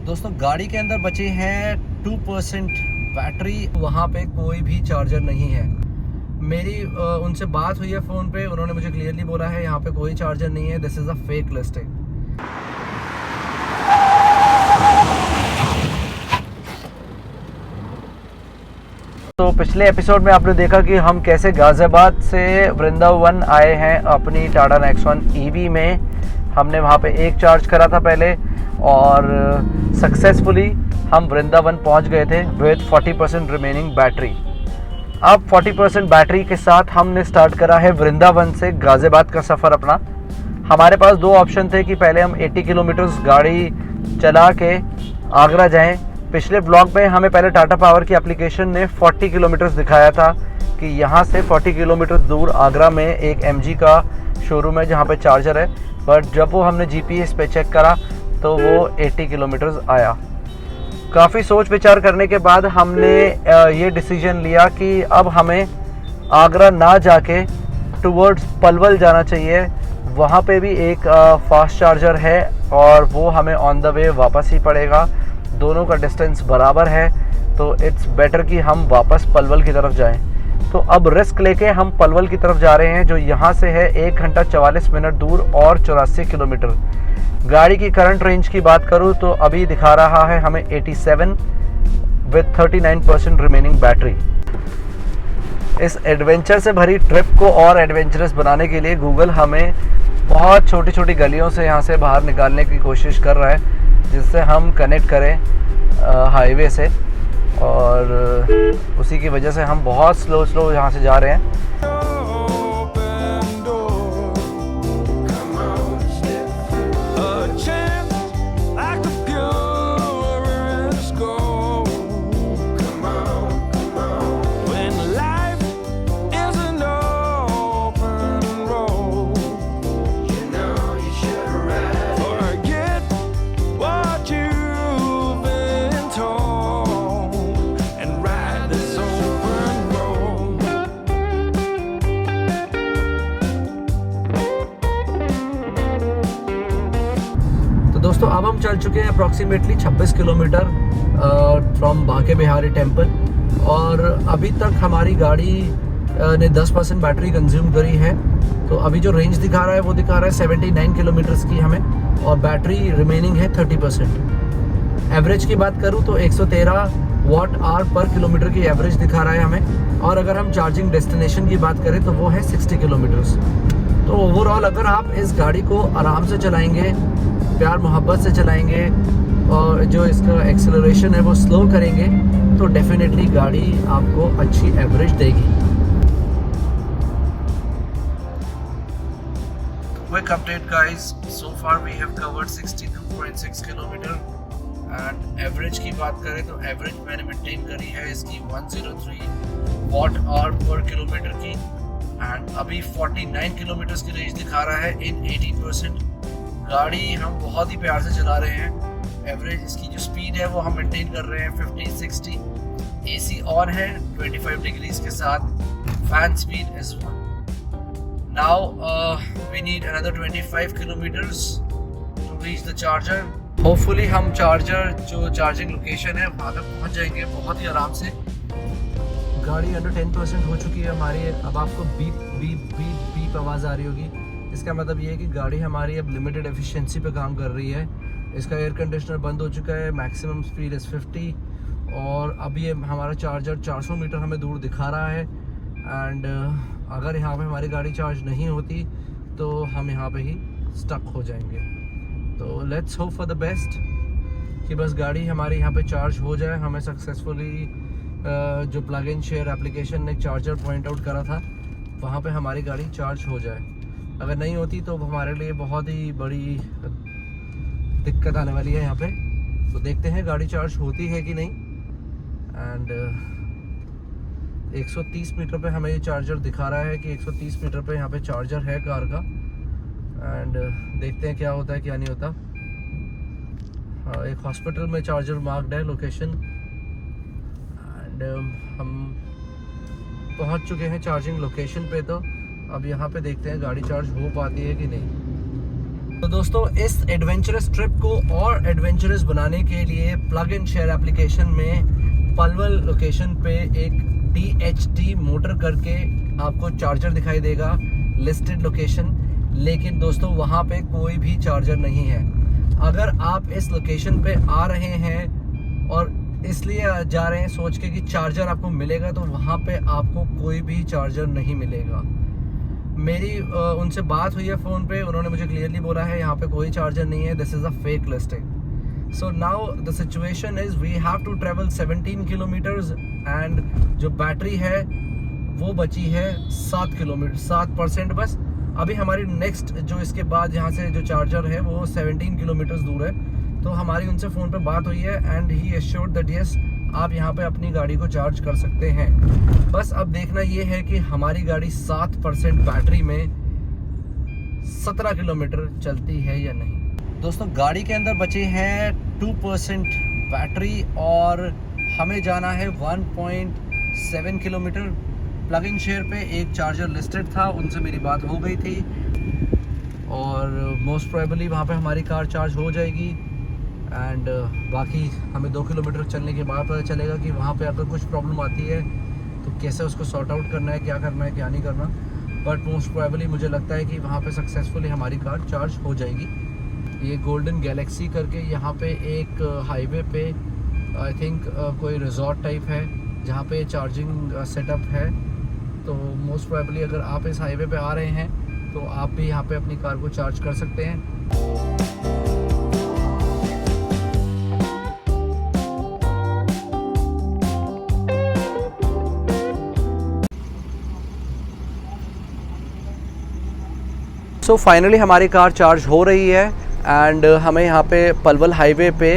दोस्तों गाड़ी के अंदर बचे हैं 2% बैटरी, वहाँ पे कोई भी चार्जर नहीं है। मेरी उनसे बात हुई है फ़ोन पे, उन्होंने मुझे क्लियरली बोला है यहाँ पे कोई चार्जर नहीं है, this is a fake listing. तो पिछले एपिसोड में आपने देखा कि हम कैसे गाज़ियाबाद से वृंदावन आए हैं अपनी टाटा नेक्सॉन ईवी में। हमने वहाँ पे एक चार्ज करा था पहले और सक्सेसफुली हम वृंदावन पहुँच गए थे विद 40% रिमेनिंग बैटरी। अब 40% बैटरी के साथ हमने स्टार्ट करा है वृंदावन से गाज़ियाबाद का सफ़र अपना। हमारे पास दो ऑप्शन थे कि पहले हम 80 किलोमीटर्स गाड़ी चला के आगरा जाएं। पिछले ब्लॉग में हमें पहले टाटा पावर की एप्लीकेशन ने 40 किलोमीटर्स दिखाया था कि यहाँ से 40 किलोमीटर दूर आगरा में एक MG का शोरूम है जहाँ पे चार्जर है, बट जब वो हमने GPS पे चेक करा तो वो 80 किलोमीटर्स आया। काफ़ी सोच विचार करने के बाद हमने ये डिसीजन लिया कि अब हमें आगरा ना जाके टुवर्ड्स पलवल जाना चाहिए। वहाँ पे भी एक फास्ट चार्जर है और वो हमें ऑन द वे वापस ही पड़ेगा। दोनों का डिस्टेंस बराबर है, तो इट्स बेटर कि हम वापस पलवल की तरफ जाएं। तो अब रिस्क लेके हम पलवल की तरफ जा रहे हैं, जो यहाँ से है 1 घंटा 44 मिनट दूर और 84 किलोमीटर। गाड़ी की करंट रेंज की बात करूँ तो अभी दिखा रहा है हमें 87 विद 39% रिमेनिंग बैटरी। इस एडवेंचर से भरी ट्रिप को और एडवेंचरस बनाने के लिए गूगल हमें बहुत छोटी छोटी गलियों से यहाँ से बाहर निकालने की कोशिश कर रहा है, जिससे हम कनेक्ट करें हाईवे से, और उसी की वजह से हम बहुत स्लो यहाँ से जा रहे हैं। दोस्तों अब हम चल चुके हैं approximately 26 kilometre from Banke Bihari temple, और अभी तक हमारी गाड़ी ने 10% बैटरी कंज्यूम करी है। तो अभी जो रेंज दिखा रहा है वो दिखा रहा है 79 किलोमीटर्स की हमें, और बैटरी रिमेनिंग है 30%। एवरेज की बात करूँ तो 113 वाट आवर पर किलोमीटर की एवरेज दिखा रहा है हमें, और अगर हम चार्जिंग डेस्टिनेशन की बात करें तो वो है 60 किलोमीटर्स। तो ओवरऑल अगर आप इस गाड़ी को आराम से चलाएंगे, प्यार मोहब्बत से चलाएंगे, और जो इसका एक्सेलरेशन है वो स्लो करेंगे, तो डेफिनेटली गाड़ी आपको अच्छी एवरेज देगी। Quick update guys, so far we have covered 62.6 kilometre, and average की बात करें तो एवरेज मैंने मेंटेन करी है इसकी 103 वाट आवर पर किलोमीटर की, एंड अभी 49 किलोमीटर्स की रेंज दिखा रहा है इन 18%। गाड़ी हम बहुत ही प्यार से चला रहे हैं। एवरेज इसकी जो स्पीड है वो हम मेंटेन कर रहे हैं 50-60। AC ऑन है 25 डिग्रीज के साथ, fan speed is 1। Now we need another 25 kilometres to reach the charger. Hopefully हम चार्जर जो चार्जिंग लोकेशन है वहाँ तक पहुँच जाएंगे बहुत ही आराम से। गाड़ी अंडर 10% हो चुकी है हमारी। अब आपको बीप बीप बीप बीप आवाज़ आ रही होगी, इसका मतलब ये है कि गाड़ी हमारी अब लिमिटेड एफिशिएंसी पे काम कर रही है। इसका एयर कंडीशनर बंद हो चुका है, मैक्सिमम स्पीड इज़ 50, और अब ये हमारा चार्जर 400 मीटर हमें दूर दिखा रहा है। एंड अगर यहाँ पे हमारी गाड़ी चार्ज नहीं होती तो हम यहाँ पे ही स्टक हो जाएंगे। तो let's hope for the best कि बस गाड़ी हमारी यहाँ पे चार्ज हो जाए। हमें सक्सेसफुली जो प्लग इन शेयर एप्लीकेशन ने चार्जर पॉइंट आउट करा था वहाँ पे हमारी गाड़ी चार्ज हो जाए। अगर नहीं होती तो हमारे लिए बहुत ही बड़ी दिक्कत आने वाली है यहाँ पे। तो देखते हैं गाड़ी चार्ज होती है कि नहीं। एंड 130 मीटर पे हमें ये चार्जर दिखा रहा है कि 130 मीटर पे यहाँ पे चार्जर है कार का। एंड देखते हैं क्या होता है क्या नहीं होता। एक हॉस्पिटल में चार्जर मार्क्ड है लोकेशन, एंड हम पहुँच चुके हैं चार्जिंग लोकेशन पे। तो अब यहाँ पे देखते हैं गाड़ी चार्ज हो पाती है कि नहीं। तो दोस्तों इस एडवेंचरस ट्रिप को और एडवेंचरस बनाने के लिए प्लग एंड शेयर एप्लीकेशन में पलवल लोकेशन पे एक DHT मोटर करके आपको चार्जर दिखाई देगा, लिस्टेड लोकेशन। लेकिन दोस्तों वहाँ पे कोई भी चार्जर नहीं है। अगर आप इस लोकेशन पे आ रहे हैं और इसलिए जा रहे हैं सोच के कि चार्जर आपको मिलेगा, तो वहाँ पे आपको कोई भी चार्जर नहीं मिलेगा। मेरी उनसे बात हुई है फ़ोन पे, उन्होंने मुझे क्लियरली बोला है यहाँ पे कोई चार्जर नहीं है, this is a fake listing. So now the situation is we have to travel 17 kilometres and जो बैटरी है वो बची है 7 किलोमीटर, 7% बस। अभी हमारी नेक्स्ट जो इसके बाद यहाँ से जो चार्जर है वो 17 किलोमीटर्स दूर है। तो हमारी उनसे फ़ोन पे बात हुई है and he assured that yes आप यहाँ पे अपनी गाड़ी को चार्ज कर सकते हैं। बस अब देखना ये है कि हमारी गाड़ी 7% बैटरी में 17 किलोमीटर चलती है या नहीं। दोस्तों गाड़ी के अंदर बचे हैं 2% बैटरी और हमें जाना है 1.7 किलोमीटर। प्लग इन शेयर पे एक चार्जर लिस्टेड था, उनसे मेरी बात हो गई थी और मोस्ट प्रोबेबली वहाँ पे हमारी कार चार्ज हो जाएगी। एंड बाकी हमें 2 किलोमीटर चलने के बाद पता चलेगा कि वहाँ पे अगर कुछ प्रॉब्लम आती है तो कैसे उसको सॉर्ट आउट करना है, क्या करना है क्या नहीं करना। बट मोस्ट प्रोबेबली मुझे लगता है कि वहाँ पे सक्सेसफुली हमारी कार चार्ज हो जाएगी। ये गोल्डन गैलेक्सी करके यहाँ पे एक हाईवे पे आई थिंक कोई रिजॉर्ट टाइप है जहाँ पे चार्जिंग सेटअप है। तो मोस्ट प्रोबेबली अगर आप इस हाईवे पे आ रहे हैं तो आप भी यहाँ पे अपनी कार को चार्ज कर सकते हैं। सो फाइनली हमारी कार चार्ज हो रही है एंड हमें यहाँ पे पलवल हाईवे पे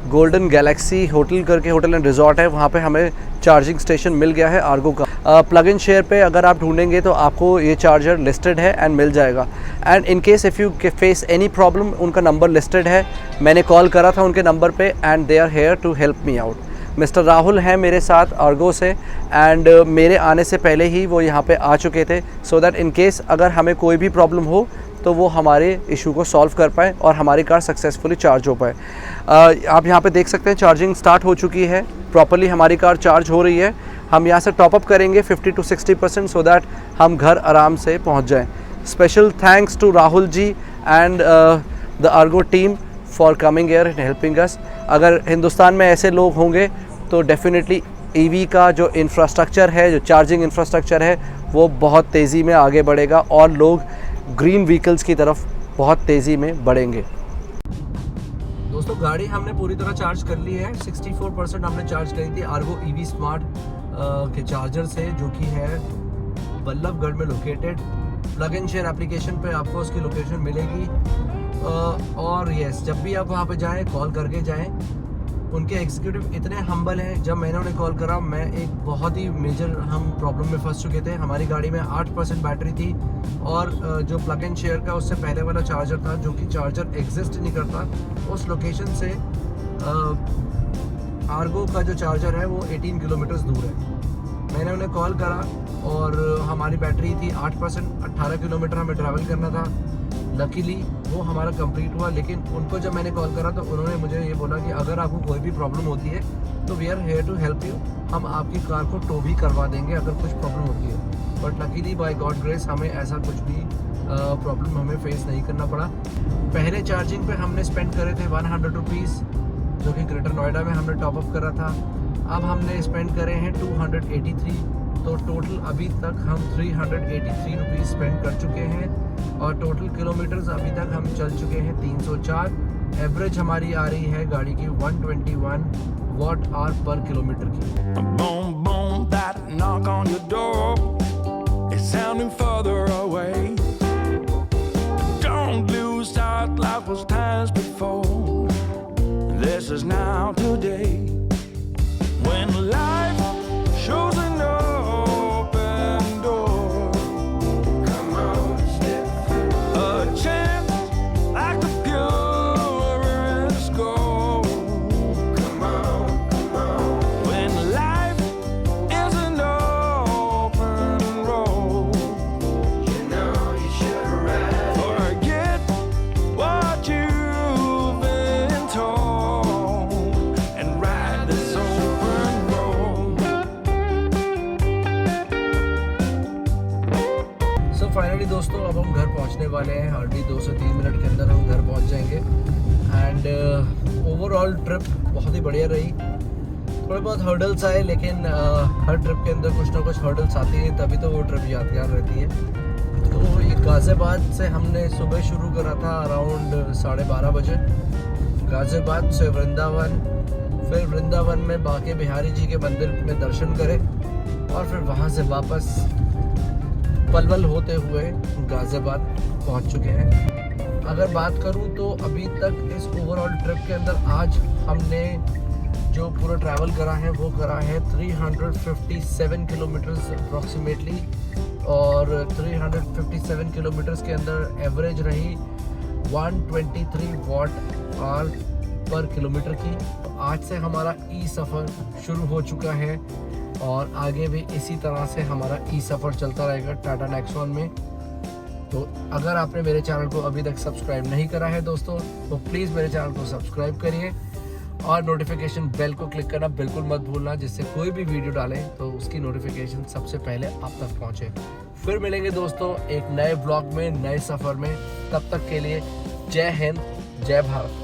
गोल्डन गैलेक्सी होटल करके होटल एंड रिजॉर्ट है, वहाँ पे हमें चार्जिंग स्टेशन मिल गया है आर्गो का। प्लग इन शेयर पे अगर आप ढूंढेंगे तो आपको ये चार्जर लिस्टेड है एंड मिल जाएगा। And in case if you face any problem, उनका नंबर लिस्टेड है, मैंने कॉल करा था उनके नंबर पे and they are here to help me out. Mr Rahul हैं मेरे साथ आर्गो से एंड मेरे आने से पहले ही वो यहाँ पे आ चुके थे, सो दैट इन केस अगर हमें कोई भी प्रॉब्लम हो तो वो हमारे इशू को सॉल्व कर पाए और हमारी कार सक्सेसफुली चार्ज हो पाए। आप यहाँ पे देख सकते हैं चार्जिंग स्टार्ट हो चुकी है, प्रॉपरली हमारी कार चार्ज हो रही है। हम यहाँ से टॉप अप करेंगे 50 to 60% सो दैट हम घर आराम से पहुँच जाएँ। Special thanks to Rahul ji and the Argo team for coming here and helping us. अगर हिंदुस्तान में ऐसे लोग होंगे तो डेफिनेटली ईवी का जो इंफ्रास्ट्रक्चर है, जो चार्जिंग इंफ्रास्ट्रक्चर है, वो बहुत तेज़ी में आगे बढ़ेगा और लोग ग्रीन व्हीकल्स की तरफ बहुत तेज़ी में बढ़ेंगे। दोस्तों गाड़ी हमने पूरी तरह चार्ज कर ली है, 64% हमने चार्ज करी थी आर्गो EV स्मार्ट के चार्जर से, जो कि है बल्लभगढ़ में located. Plug and share application पे आपको उसकी लोकेशन मिलेगी। और यस, जब भी आप वहाँ पे जाएं कॉल करके जाएं। उनके एग्जीक्यूटिव इतने हम्बल हैं, जब मैंने उन्हें कॉल करा मैं एक बहुत ही मेजर हम प्रॉब्लम में फंस चुके थे। हमारी गाड़ी में 8% बैटरी थी और जो प्लग एंड शेयर का उससे पहले वाला चार्जर था, जो कि चार्जर एग्जिस्ट नहीं करता, उस लोकेशन से आर्गो का जो चार्जर है वो 18 किलोमीटर्स दूर है। मैंने उन्हें कॉल करा और हमारी बैटरी थी 8%, 18 किलोमीटर हमें ट्रैवल करना था। लकीली वो हमारा कंप्लीट हुआ। लेकिन उनको जब मैंने कॉल करा तो उन्होंने मुझे ये बोला कि अगर आपको कोई भी प्रॉब्लम होती है तो we are here to help you, हम आपकी कार को टो भी करवा देंगे अगर कुछ प्रॉब्लम होती है। But luckily by God grace हमें ऐसा कुछ भी प्रॉब्लम हमें फेस नहीं करना पड़ा। पहले चार्जिंग पे हमने स्पेंड करे थे 100 रुपीज़, जो कि ग्रेटर नोएडा में हमने टॉप अप करा था। अब हमने स्पेंड करे हैं 283, तो टोटल अभी तक हम 383 रुपीज़ स्पेंड कर चुके हैं और टोटल किलोमीटर्स अभी तक हम चल चुके हैं 304। एवरेज हमारी आ रही है गाड़ी की 121 वॉट आवर पर किलोमीटर की। Boom, boom, that knock on your door, it's sounding further away. Don't lose sight, life was times before, this is now today. When life shows an open door, come on, step through. A chance like the purest gold. Come on, come on. When life is an open road, you know you should ride. Forget what वाले हैं, hardly 2 से 3 minute के अंदर हम घर पहुंच जाएंगे। And overall trip बहुत ही बढ़िया रही। थोड़े बहुत हर्डल्स आए, लेकिन हर ट्रिप के अंदर कुछ ना कुछ हर्डल्स आती हैं, तभी तो वो ट्रिप यादगार रहती है। तो ये गाज़ियाबाद से हमने सुबह शुरू करा था अराउंड 12:30 बजे, गाज़ियाबाद से वृंदावन, फिर वृंदावन में बांके बिहारी जी के मंदिर में दर्शन करें और फिर वहाँ से वापस पलवल होते हुए गाज़ियाबाद पहुँच चुके हैं। अगर बात करूँ तो अभी तक इस ओवरऑल ट्रिप के अंदर आज हमने जो पूरा ट्रैवल करा है वो करा है 357 किलोमीटर्स अप्रॉक्सीमेटली, और 357 किलोमीटर्स के अंदर एवरेज रही 123 वॉट आवर पर किलोमीटर की। आज से हमारा ई सफ़र शुरू हो चुका है और आगे भी इसी तरह से हमारा ई सफ़र चलता रहेगा टाटा नेक्सॉन में। तो अगर आपने मेरे चैनल को अभी तक सब्सक्राइब नहीं करा है दोस्तों, तो प्लीज़ मेरे चैनल को सब्सक्राइब करिए और नोटिफिकेशन बेल को क्लिक करना बिल्कुल मत भूलना, जिससे कोई भी वीडियो डालें तो उसकी नोटिफिकेशन सबसे पहले आप तक पहुंचे। फिर मिलेंगे दोस्तों एक नए ब्लॉग में, नए सफ़र में। तब तक के लिए जय हिंद, जय भारत।